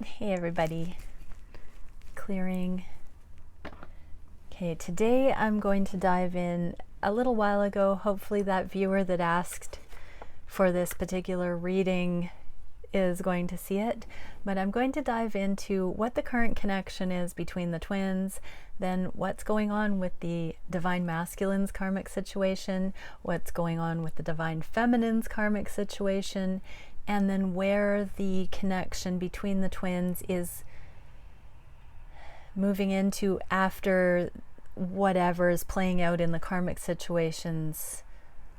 Hey everybody, clearing. Okay, today I'm going to dive in. A little while ago, hopefully that viewer that asked for this particular reading is going to see it, but I'm going to dive into what the current connection is between the twins, then what's going on with the Divine Masculine's karmic situation, what's going on with the Divine Feminine's karmic situation, and then where the connection between the twins is moving into after whatever is playing out in the karmic situations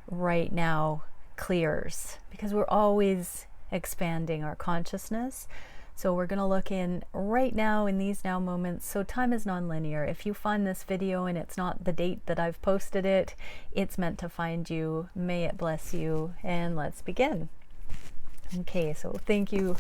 right now clears, because we're always expanding our consciousness. So we're going to look in right now in these now moments. So time is non-linear. If you find this video and it's not the date that I've posted it, it's meant to find you. May it bless you, and let's begin. Okay, so thank you,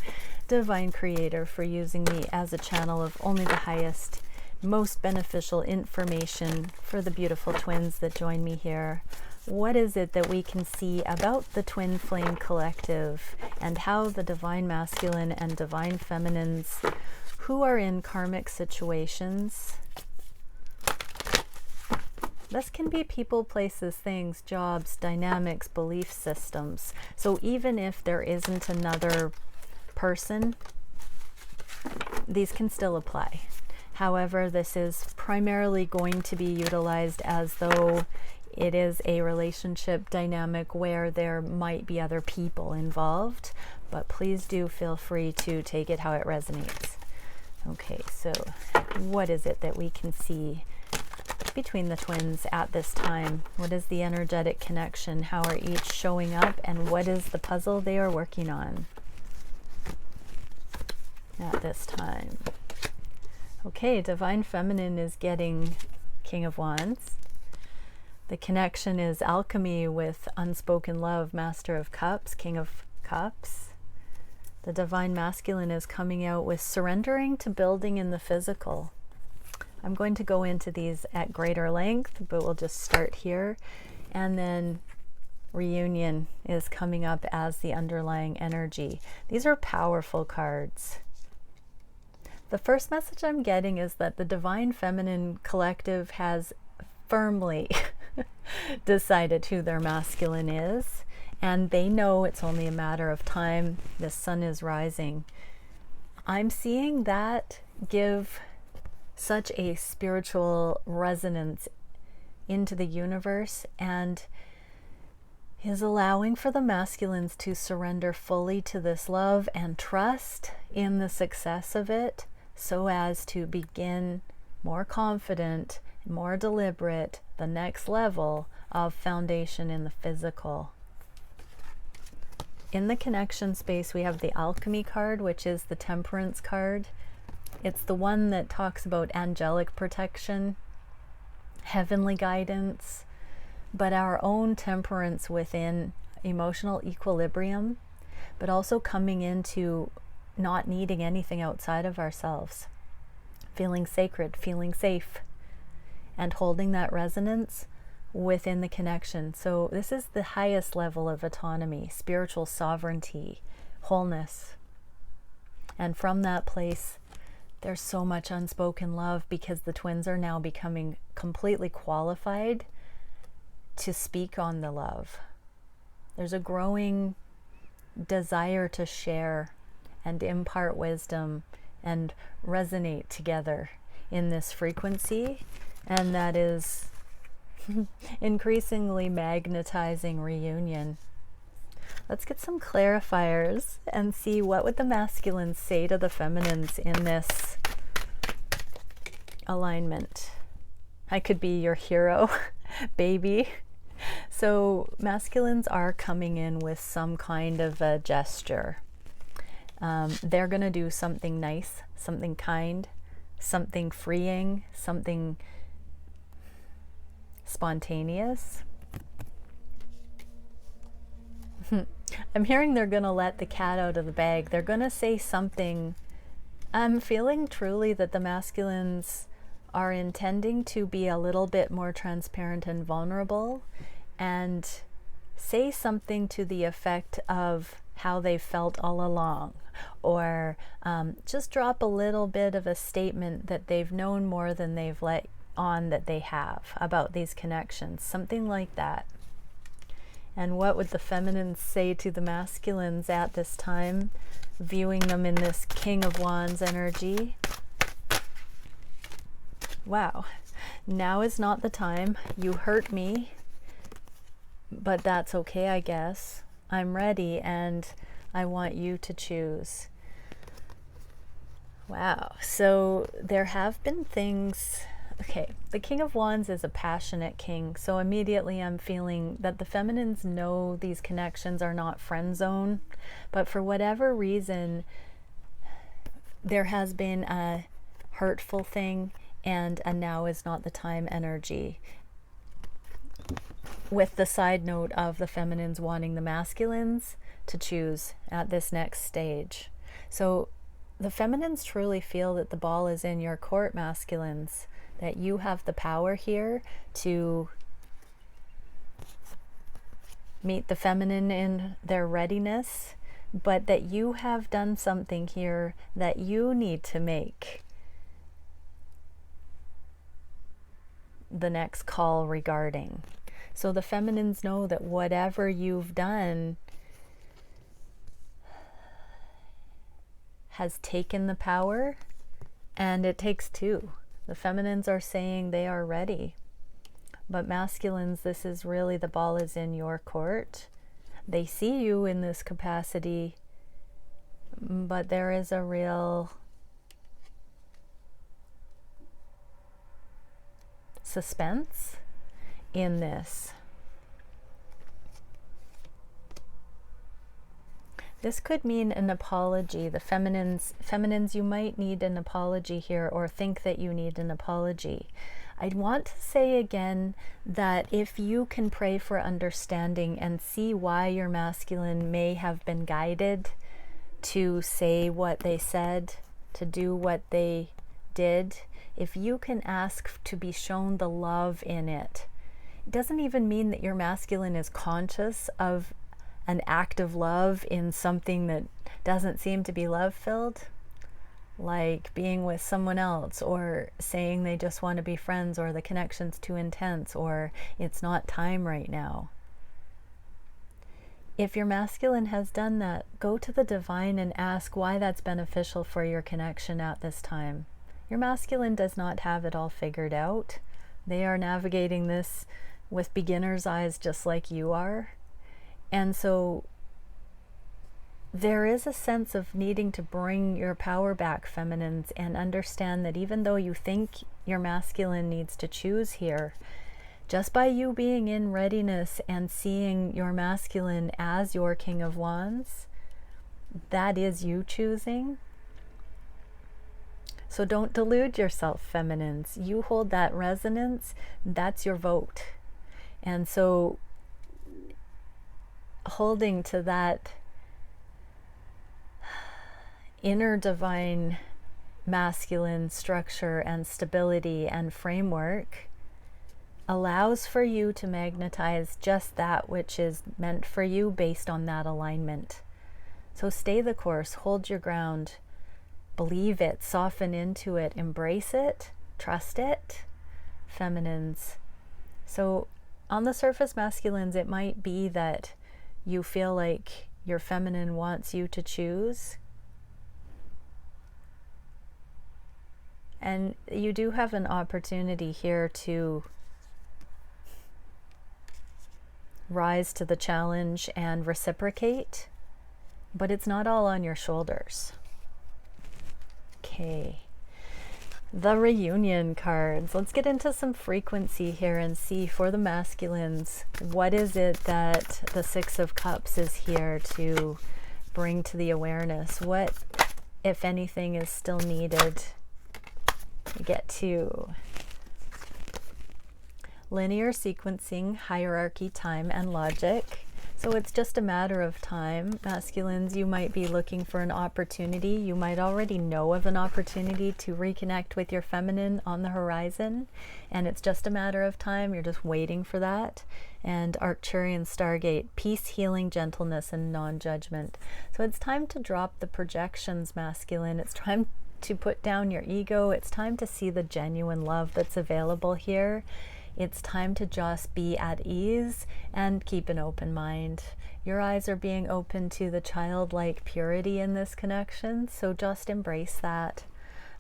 Divine Creator, for using me as a channel of only the highest, most beneficial information for the beautiful twins that join me here. What is it that we can see about the Twin Flame Collective and how the Divine Masculine and Divine Feminines who are in karmic situations? This can be people, places, things, jobs, dynamics, belief systems. So even if there isn't another person, these can still apply. However, this is primarily going to be utilized as though it is a relationship dynamic where there might be other people involved, but please do feel free to take it how it resonates. Okay, so what is it that we can see between the twins at this time? What is the energetic connection? How are each showing up? And what is the puzzle they are working on at this time? Okay, Divine Feminine is getting King of Wands. The connection is alchemy with unspoken love, Master of Cups, King of Cups. The Divine Masculine is coming out with surrendering to building in the physical. I'm going to go into these at greater length, but we'll just start here. And then reunion is coming up as the underlying energy. These are powerful cards. The first message I'm getting is that the Divine Feminine Collective has firmly decided who their masculine is, and they know it's only a matter of time. The sun is rising. I'm seeing that give such a spiritual resonance into the universe, and is allowing for the masculines to surrender fully to this love and trust in the success of it, so as to begin more confident, more deliberate, the next level of foundation in the physical. In the connection space, we have the Alchemy card, which is the Temperance card. It's the one that talks about angelic protection, heavenly guidance, but our own temperance within emotional equilibrium, but also coming into not needing anything outside of ourselves, feeling sacred, feeling safe, and holding that resonance within the connection. So this is the highest level of autonomy, spiritual sovereignty, wholeness. And from that place, there's so much unspoken love, because the twins are now becoming completely qualified to speak on the love. There's a growing desire to share and impart wisdom and resonate together in this frequency, and that is increasingly magnetizing reunion. Let's get some clarifiers and see what would the masculines say to the feminines in this alignment. I could be your hero, baby. So masculines are coming in with some kind of a gesture. They're going to do something nice, something kind, something freeing, something spontaneous. I'm hearing they're going to let the cat out of the bag. They're going to say something. I'm feeling truly that the masculines are intending to be a little bit more transparent and vulnerable, and say something to the effect of how they felt all along, or just drop a little bit of a statement that they've known more than they've let on that they have about these connections, something like that. And what would the feminines say to the masculines at this time, viewing them in this King of Wands energy? Wow, now is not the time. You hurt me, but that's okay, I guess. I'm ready, and I want you to choose. Wow, so there have been things. Okay, the King of Wands is a passionate king, so immediately I'm feeling that the feminines know these connections are not friend zone, but for whatever reason, there has been a hurtful thing and a now is not the time energy, with the side note of the feminines wanting the masculines to choose at this next stage. So the feminines truly feel that the ball is in your court, masculines, that you have the power here to meet the feminine in their readiness, but that you have done something here that you need to make the next call regarding. So the feminines know that whatever you've done has taken the power, and it takes two. The feminines are saying they are ready, but masculines, this is really, the ball is in your court. They see you in this capacity, but there is a real suspense in this. This could mean an apology. The feminines, you might need an apology here, or think that you need an apology. I'd want to say again that if you can pray for understanding and see why your masculine may have been guided to say what they said, to do what they did, if you can ask to be shown the love in it, it doesn't even mean that your masculine is conscious of an act of love in something that doesn't seem to be love-filled, like being with someone else, or saying they just want to be friends, or the connection's too intense, or it's not time right now. If your masculine has done that, go to the divine and ask why that's beneficial for your connection at this time. Your masculine does not have it all figured out. They are navigating this with beginner's eyes, just like you are. And so there is a sense of needing to bring your power back, feminines, and understand that even though you think your masculine needs to choose here, just by you being in readiness and seeing your masculine as your King of Wands, that is you choosing. So don't delude yourself, feminines. You hold that resonance, that's your vote. And so holding to that inner divine masculine structure and stability and framework allows for you to magnetize just that which is meant for you based on that alignment. So stay the course, hold your ground, believe it, soften into it, embrace it, trust it, feminines. So on the surface, masculines, it might be that you feel like your feminine wants you to choose. And you do have an opportunity here to rise to the challenge and reciprocate, but it's not all on your shoulders. Okay. The reunion cards. Let's get into some frequency here and see for the masculines, what is it that the Six of Cups is here to bring to the awareness? What, if anything, is still needed? We get to linear sequencing, hierarchy, time, and logic. So it's just a matter of time. Masculines, you might be looking for an opportunity. You might already know of an opportunity to reconnect with your feminine on the horizon, and it's just a matter of time. You're just waiting for that. And Arcturian Stargate, peace, healing, gentleness, and non-judgment. So it's time to drop the projections, masculine. It's time to put down your ego. It's time to see the genuine love that's available here. It's time to just be at ease and keep an open mind. Your eyes are being open to the childlike purity in this connection, so just embrace that.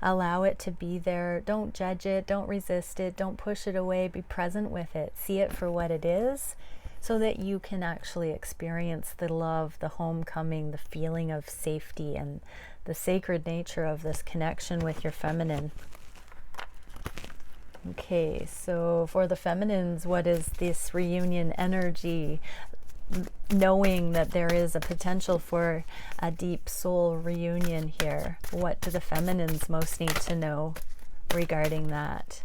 Allow it to be there. Don't judge it. Don't resist it. Don't push it away. Be present with it. See it for what it is, so that you can actually experience the love, the homecoming, the feeling of safety, and the sacred nature of this connection with your feminine. Okay, so for the feminines, what is this reunion energy? Knowing that there is a potential for a deep soul reunion here. What do the feminines most need to know regarding that?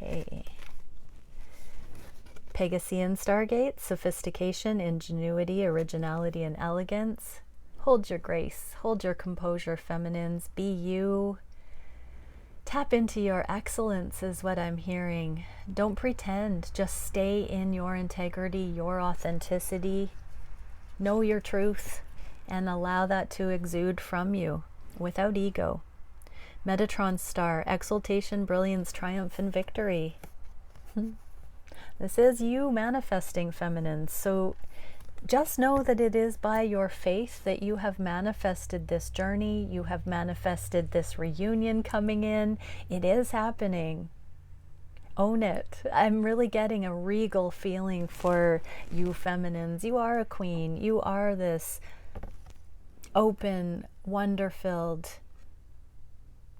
Okay. Pegasian Stargate, sophistication, ingenuity, originality, and elegance. Hold your grace, hold your composure, feminines. Be you. Tap into your excellence is what I'm hearing. Don't pretend. Just stay in your integrity, your authenticity. Know your truth and allow that to exude from you without ego. Metatron star, exaltation, brilliance, triumph, and victory. This is you manifesting, feminines. So just know that it is by your faith that you have manifested this journey. You have manifested this reunion coming in. It is happening. Own it. I'm really getting a regal feeling for you feminines. You are a queen. You are this open, wonder-filled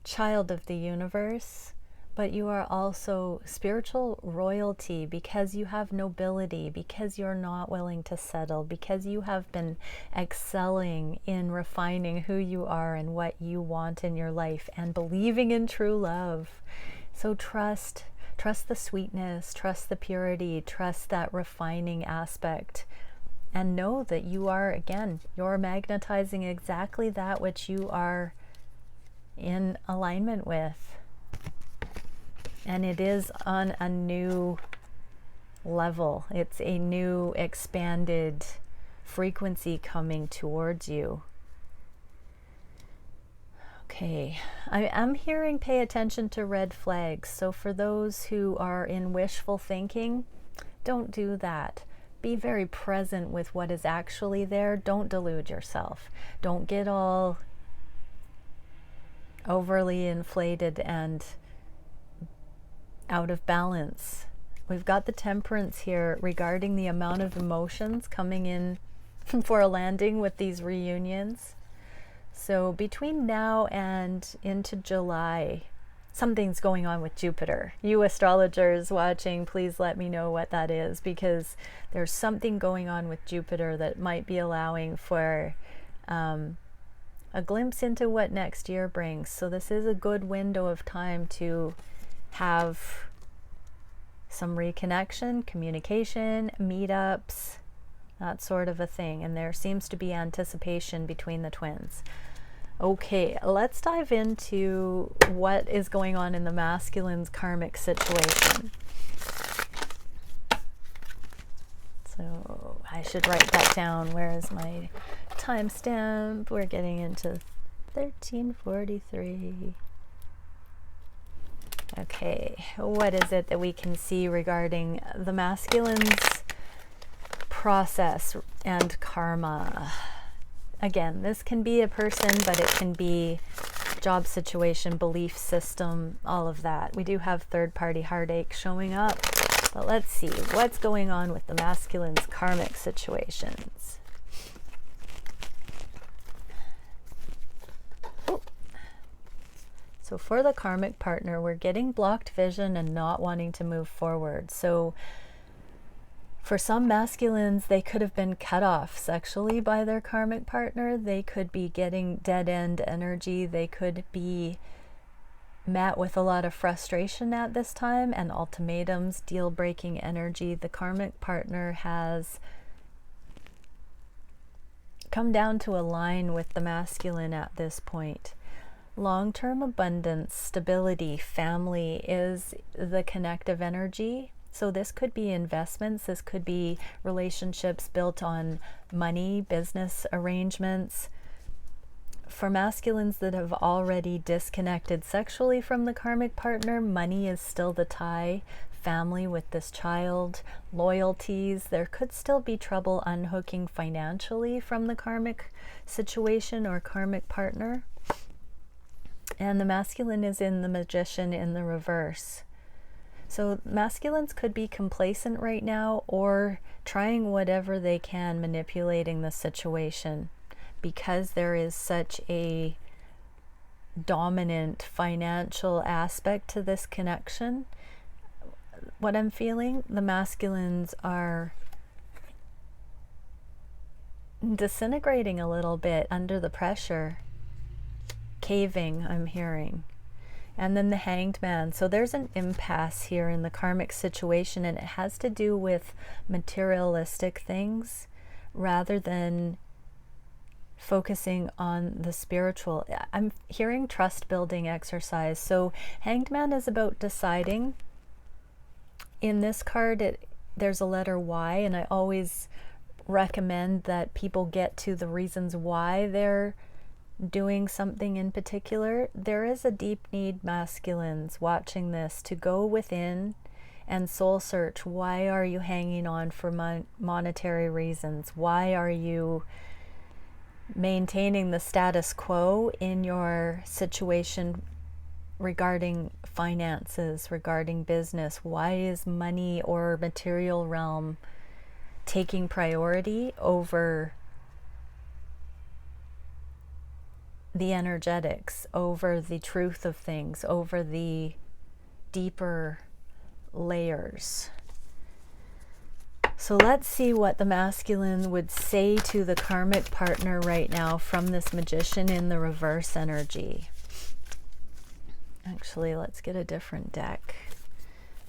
child of the universe. But you are also spiritual royalty because you have nobility, because you're not willing to settle, because you have been excelling in refining who you are and what you want in your life and believing in true love. So trust the sweetness, trust the purity, trust that refining aspect, and know that you are, again, you're magnetizing exactly that which you are in alignment with. And it is on a new level. It's a new expanded frequency coming towards you. Okay, I'm hearing pay attention to red flags. So for those who are in wishful thinking, don't do that. Be very present with what is actually there. Don't delude yourself. Don't get all overly inflated and out of balance. We've got the temperance here regarding the amount of emotions coming in for a landing with these reunions. So between now and into July, something's going on with Jupiter. You astrologers watching, please let me know what that is, because there's something going on with Jupiter that might be allowing for a glimpse into what next year brings. So this is a good window of time to have some reconnection, communication, meetups, that sort of a thing. And there seems to be anticipation between the twins. Okay, let's dive into what is going on in the masculine's karmic situation. So I should write that down. Where is my timestamp? We're getting into 1343. Okay, what is it that we can see regarding the masculine's process and karma? Again, this can be a person, but it can be job situation, belief system, all of that. We do have third-party heartache showing up, but let's see what's going on with the masculine's karmic situations. So for the karmic partner, we're getting blocked vision and not wanting to move forward. So for some masculines, they could have been cut off sexually by their karmic partner. They could be getting dead-end energy. They could be met with a lot of frustration at this time and ultimatums, deal-breaking energy. The karmic partner has come down to align with the masculine at this point. Long-term abundance, stability, family is the connective energy. So this could be investments, this could be relationships built on money, business arrangements. For masculines that have already disconnected sexually from the karmic partner, money is still the tie, family with this child, loyalties. There could still be trouble unhooking financially from the karmic situation or karmic partner. And the masculine is in the Magician in the reverse. So masculines could be complacent right now or trying whatever they can, manipulating the situation, because there is such a dominant financial aspect to this connection. What I'm feeling, the masculines are disintegrating a little bit under the pressure, caving, I'm hearing. And then the Hanged Man. So there's an impasse here in the karmic situation, and it has to do with materialistic things rather than focusing on the spiritual. I'm hearing trust building exercise. So Hanged Man is about deciding. In this card, there's a letter Y, and I always recommend that people get to the reasons why they're doing something in particular. There is a deep need, masculines watching this, to go within and soul search. Why are you hanging on for monetary reasons? Why are you maintaining the status quo in your situation regarding finances, regarding business? Why is money or material realm taking priority over the energetics, over the truth of things, over the deeper layers? So let's see what the masculine would say to the karmic partner right now from this Magician in the reverse energy. Actually, let's get a different deck.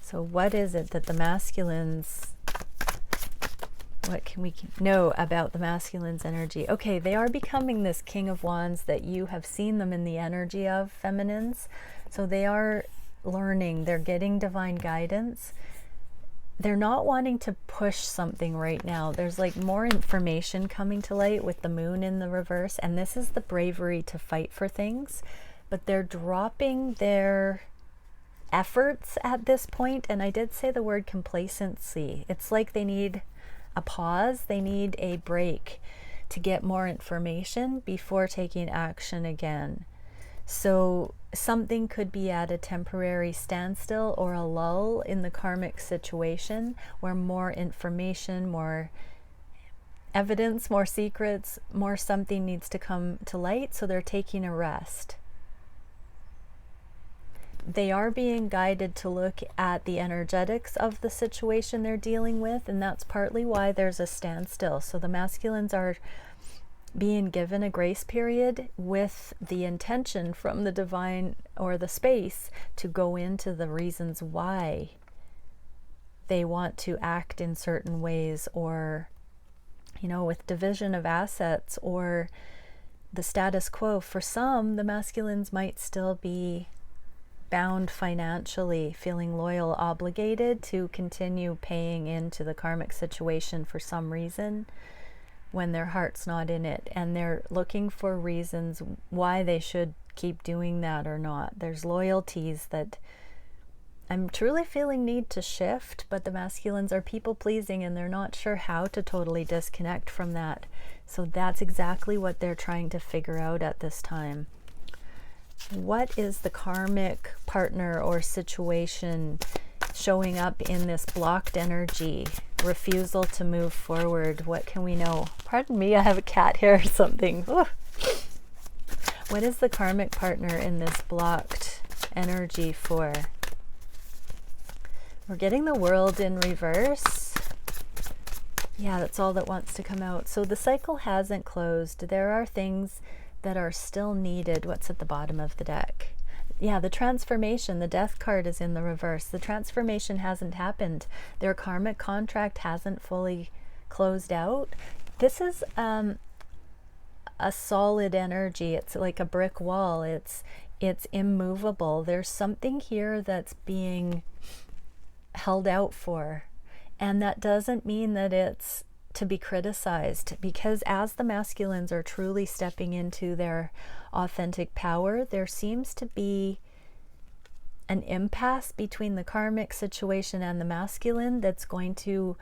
So what is it that the masculines, what can we know about the masculine's energy? Okay, they are becoming this King of Wands that you have seen them in the energy of, feminines. So they are learning, they're getting divine guidance. They're not wanting to push something right now. There's like more information coming to light with the moon in the reverse, and this is the bravery to fight for things, but they're dropping their efforts at this point. And I did say the word complacency. It's like they need a pause, they need a break to get more information before taking action again. So something could be at a temporary standstill or a lull in the karmic situation where more information, more evidence, more secrets, more something needs to come to light. So they're taking a rest. They are being guided to look at the energetics of the situation they're dealing with, and that's partly why there's a standstill. So the masculines are being given a grace period with the intention from the divine or the space to go into the reasons why they want to act in certain ways, or, you know, with division of assets or the status quo. For some, the masculines might still be bound financially, feeling loyal, obligated to continue paying into the karmic situation for some reason when their heart's not in it, and they're looking for reasons why they should keep doing that or not. There's loyalties that I'm truly feeling need to shift, but the masculines are people pleasing and they're not sure how to totally disconnect from that. So that's exactly what they're trying to figure out at this time. What is the karmic partner or situation showing up in this blocked energy? Refusal to move forward. What can we know? Pardon me, I have a cat here or something. Ooh. What is the karmic partner in this blocked energy for? We're getting the World in reverse. Yeah, that's all that wants to come out. So the cycle hasn't closed. There are things that are still needed. What's at the bottom of the deck? Yeah, the transformation, the death card is in the reverse. The transformation hasn't happened. Their karmic contract hasn't fully closed out. This is a solid energy. It's like a brick wall. It's immovable. There's something here that's being held out for. And that doesn't mean that it's to be criticized, because as the masculines are truly stepping into their authentic power, there seems to be an impasse between the karmic situation and the masculine that's going to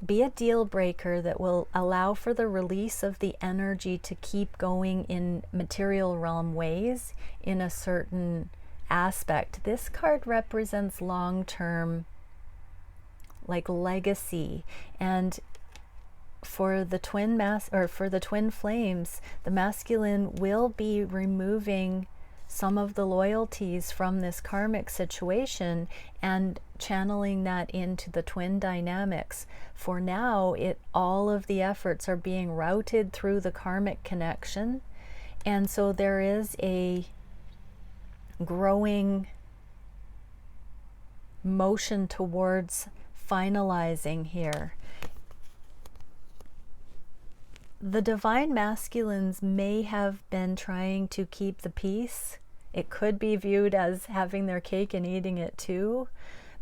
be a deal breaker that will allow for the release of the energy to keep going in material realm ways in a certain aspect. This card represents long-term, like, legacy. And for the twin flames, the masculine will be removing some of the loyalties from this karmic situation and channeling that into the twin dynamics. For now, all of the efforts are being routed through the karmic connection, and so there is a growing motion towards finalizing here. The divine masculines may have been trying to keep the peace. It could be viewed as having their cake and eating it too,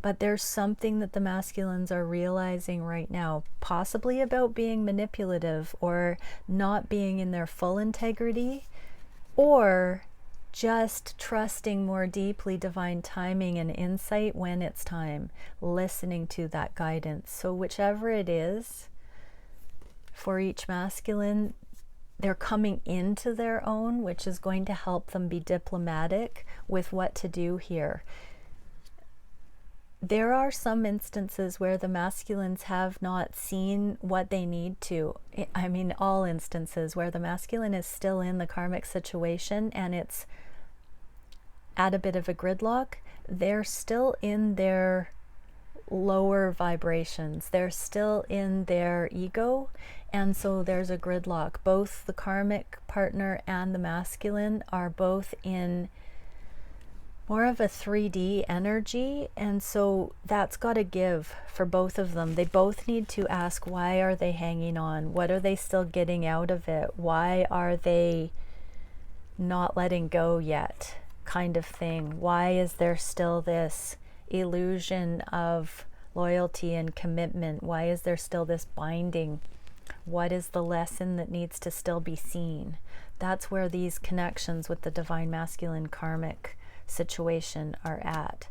but there's something that the masculines are realizing right now, possibly about being manipulative or not being in their full integrity, or just trusting more deeply divine timing and insight when it's time, listening to that guidance. So whichever it is, for each masculine, they're coming into their own, which is going to help them be diplomatic with what to do here. There are some instances where the masculines have not seen what they need to. I mean, all instances where the masculine is still in the karmic situation and it's at a bit of a gridlock. They're still in their lower vibrations. They're still in their ego, and so there's a gridlock. Both the karmic partner and the masculine are both in more of a 3D energy, and so that's got to give for both of them. They both need to ask, why are they hanging on? What are they still getting out of it? Why are they not letting go yet, kind of thing? Why is there still this illusion of loyalty and commitment? Why is there still this binding? What is the lesson that needs to still be seen? That's where these connections with the divine masculine karmic situation are at.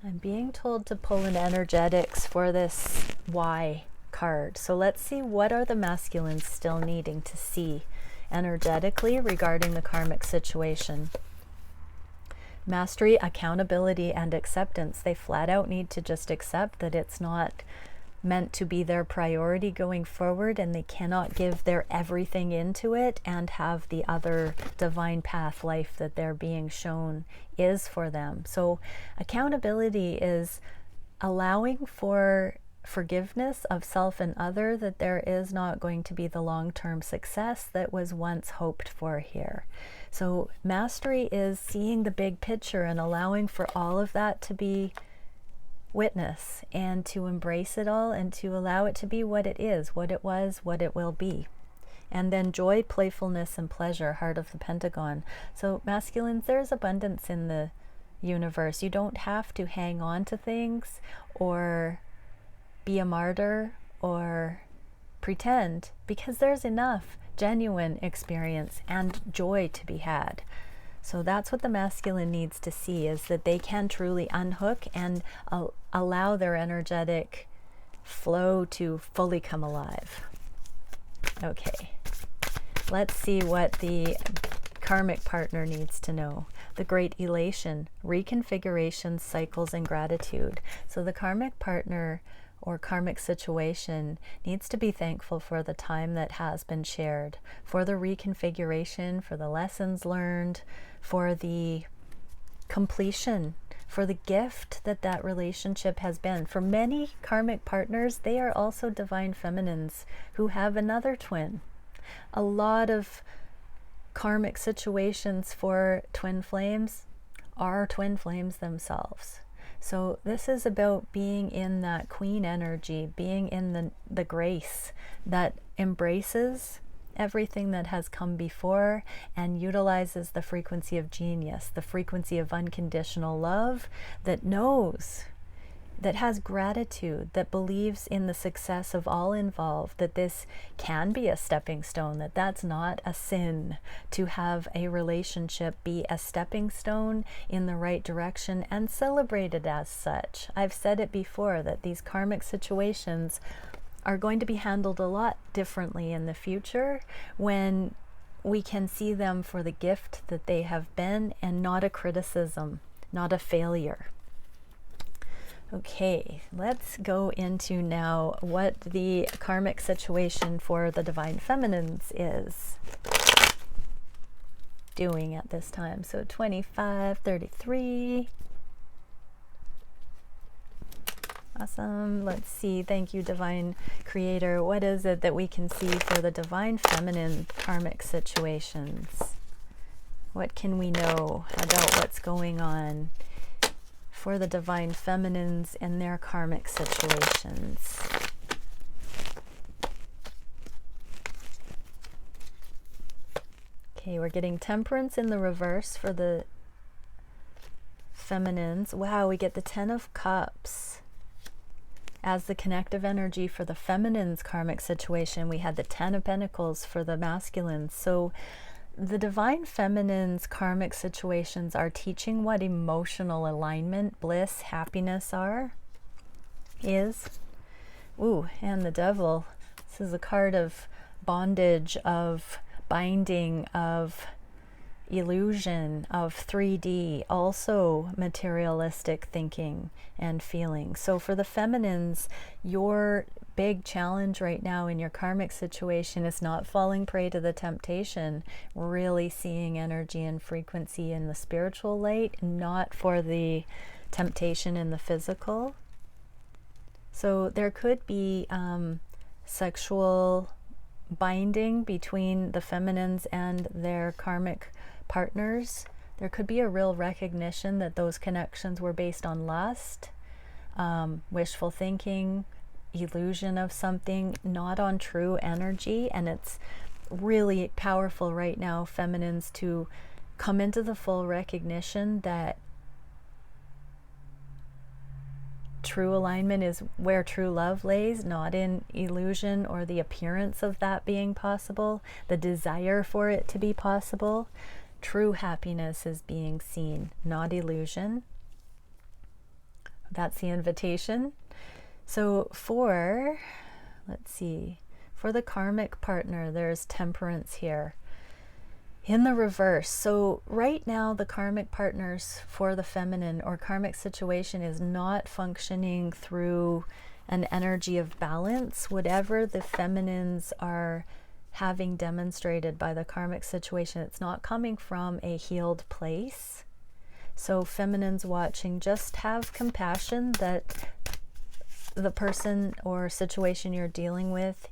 I'm being told to pull in energetics for this why card. So let's see, what are the masculines still needing to see energetically regarding the karmic situation? Mastery, accountability, and acceptance. They flat out need to just accept that it's not meant to be their priority going forward, and they cannot give their everything into it and have the other divine path life that they're being shown is for them. So accountability is allowing for forgiveness of self and other, that there is not going to be the long-term success that was once hoped for here. So mastery is seeing the big picture and allowing for all of that to be witness, and to embrace it all, and to allow it to be what it is, what it was, what it will be. And then joy, playfulness, and pleasure, heart of the pentagon. So masculines, there's abundance in the universe. You don't have to hang on to things or be a martyr or pretend, because there's enough genuine experience and joy to be had. So that's what the masculine needs to see, is that they can truly unhook and allow their energetic flow to fully come alive. Okay, let's see what the karmic partner needs to know. The great elation, reconfiguration, cycles, and gratitude. So the karmic partner or karmic situation needs to be thankful for the time that has been shared, for the reconfiguration, for the lessons learned, for the completion, for the gift that that relationship has been. For many karmic partners, they are also divine feminines who have another twin. A lot of karmic situations for twin flames are twin flames themselves. So this is about being in that queen energy, being in the grace that embraces everything that has come before and utilizes the frequency of genius, the frequency of unconditional love, that knows, that has gratitude, that believes in the success of all involved, that this can be a stepping stone, that that's not a sin to have a relationship be a stepping stone in the right direction and celebrated as such. I've said it before that these karmic situations are going to be handled a lot differently in the future when we can see them for the gift that they have been and not a criticism, not a failure. Okay, let's go into now what the karmic situation for the divine feminines is doing at this time. So 25, 33. Awesome. Let's see. Thank you, Divine Creator. What is it that we can see for the divine feminine karmic situations? What can we know about what's going on for the divine feminines and their karmic situations? Okay, we're getting temperance in the reverse for the feminines. Wow, we get the 10 of Cups as the connective energy for the feminine's karmic situation. We had the 10 of Pentacles for the masculines. So the divine feminine's karmic situations are teaching what emotional alignment, bliss, happiness is. Ooh, and the Devil. This is a card of bondage, of binding, of illusion, of 3D, also materialistic thinking and feeling. So for the feminines, your big challenge right now in your karmic situation is not falling prey to the temptation, really seeing energy and frequency in the spiritual light, not for the temptation in the physical. So there could be sexual binding between the feminines and their karmic partners. There could be a real recognition that those connections were based on lust, wishful thinking, illusion of something, not on true energy. And it's really powerful right now, feminines, to come into the full recognition that true alignment is where true love lays, not in illusion or the appearance of that being possible, the desire for it to be possible. True happiness is being seen, not illusion. That's the invitation. So let's see, for the karmic partner, there's temperance here in the reverse. So right now, the karmic partners for the feminine or karmic situation is not functioning through an energy of balance. Whatever the feminines are having demonstrated by the karmic situation, it's not coming from a healed place. So feminines watching, just have compassion that the person or situation you're dealing with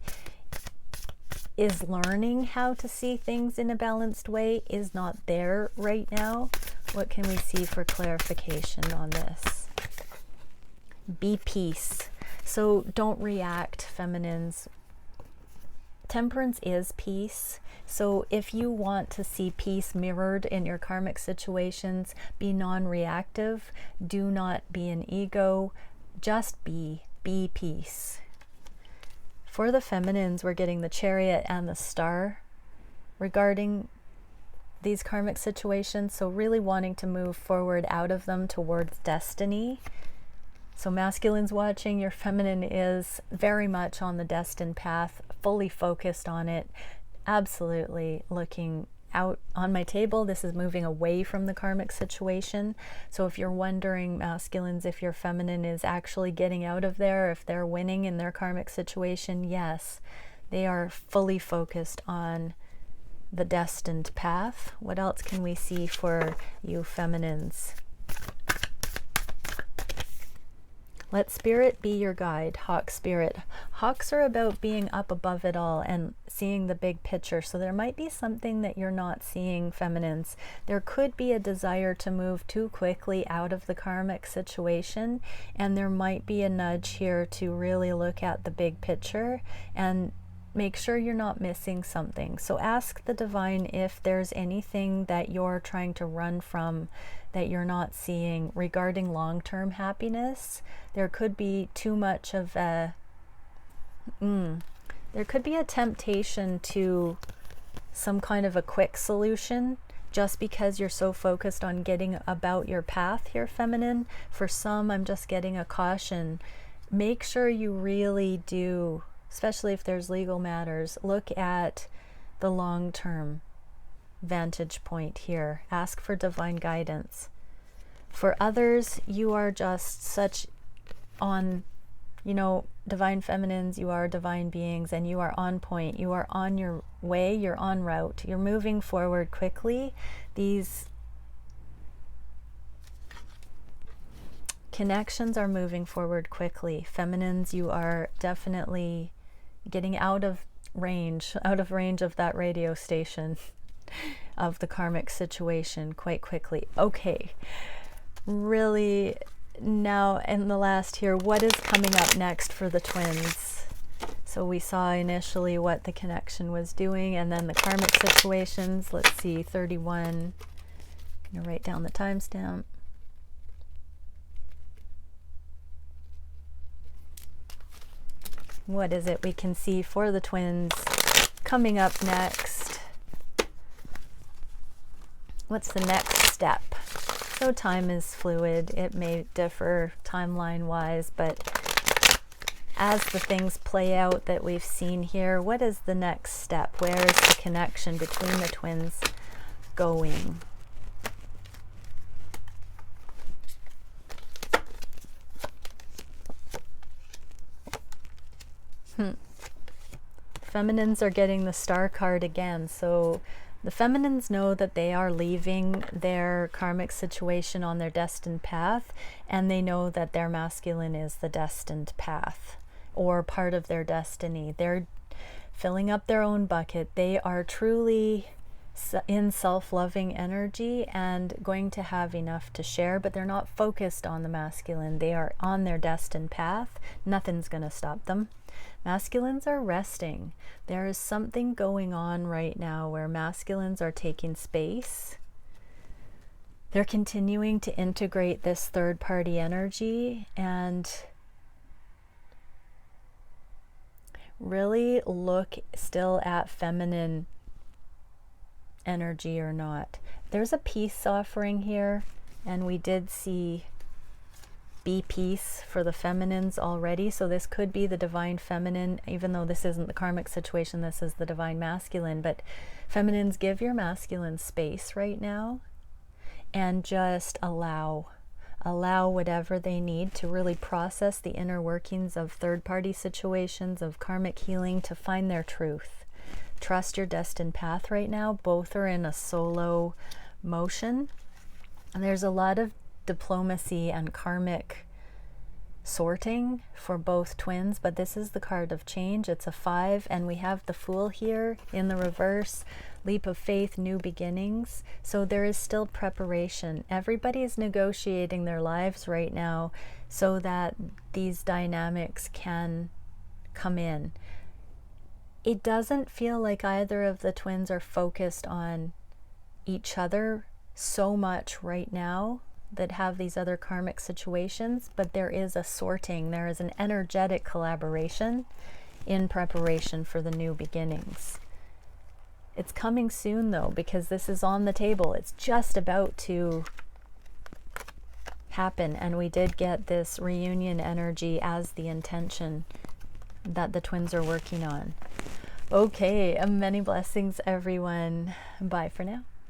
is learning how to see things in a balanced way, is not there right now. What can we see for clarification on this? Be peace. So don't react, feminines. Temperance is peace. So if you want to see peace mirrored in your karmic situations, be non-reactive. Do not be an ego. Just be peace. For the feminines, we're getting the Chariot and the Star regarding these karmic situations. So really wanting to move forward out of them towards destiny. So masculines watching, your feminine is very much on the destined path, fully focused on it, absolutely looking out on my table. This is moving away from the karmic situation. So if you're wondering, masculines, if your feminine is actually getting out of there, if they're winning in their karmic situation, yes, they are fully focused on the destined path. What else can we see for you feminines? Let spirit be your guide, hawk spirit. Hawks are about being up above it all and seeing the big picture. So there might be something that you're not seeing, feminines. There could be a desire to move too quickly out of the karmic situation, and there might be a nudge here to really look at the big picture and make sure you're not missing something. So ask the divine if there's anything that you're trying to run from that you're not seeing regarding long-term happiness. There could be too much of a there could be a temptation to some kind of a quick solution just because you're so focused on getting about your path here, feminine. For some, I'm just getting a caution. Make sure you really do, especially if there's legal matters, look at the long-term vantage point here. Ask for divine guidance. For others, you are just such on, you know, divine feminines, you are divine beings, and you are on point. You are on your way, you're en route, you're moving forward quickly. These connections are moving forward quickly. Feminines, you are definitely getting out of range of that radio station of the karmic situation quite quickly. Okay, really now in the last here, what is coming up next for the twins? So we saw initially what the connection was doing, and then the karmic situations. Let's see, 31. I'm gonna write down the timestamp. What is it we can see for the twins coming up next? What's the next step? So time is fluid. It may differ timeline-wise, but as the things play out that we've seen here, what is the next step? Where is the connection between the twins going? Feminines are getting the Star card again. So the feminines know that they are leaving their karmic situation on their destined path, and they know that their masculine is the destined path or part of their destiny. They're filling up their own bucket. They are truly in self-loving energy and going to have enough to share, but they're not focused on the masculine. They are on their destined path. Nothing's going to stop them. Masculines are resting. There is something going on right now where masculines are taking space. They're continuing to integrate this third-party energy and really look still at feminine energy or not. There's a peace offering here, and we did see be peace for the feminines already. So this could be the divine feminine, even though this isn't the karmic situation, this is the divine masculine. But feminines, give your masculine space right now and just allow whatever they need to really process the inner workings of third-party situations, of karmic healing, to find their truth. Trust your destined path right now. Both are in a solo motion, and there's a lot of diplomacy and karmic sorting for both twins, but this is the card of change. It's a 5, and we have the Fool here in the reverse. Leap of faith, new beginnings. So there is still preparation. Everybody is negotiating their lives right now so that these dynamics can come in. It doesn't feel like either of the twins are focused on each other so much right now that have these other karmic situations, but there is a sorting, there is an energetic collaboration in preparation for the new beginnings. It's coming soon though, because this is on the table. It's just about to happen, and we did get this reunion energy as the intention that the twins are working on. Okay, many blessings everyone. Bye for now.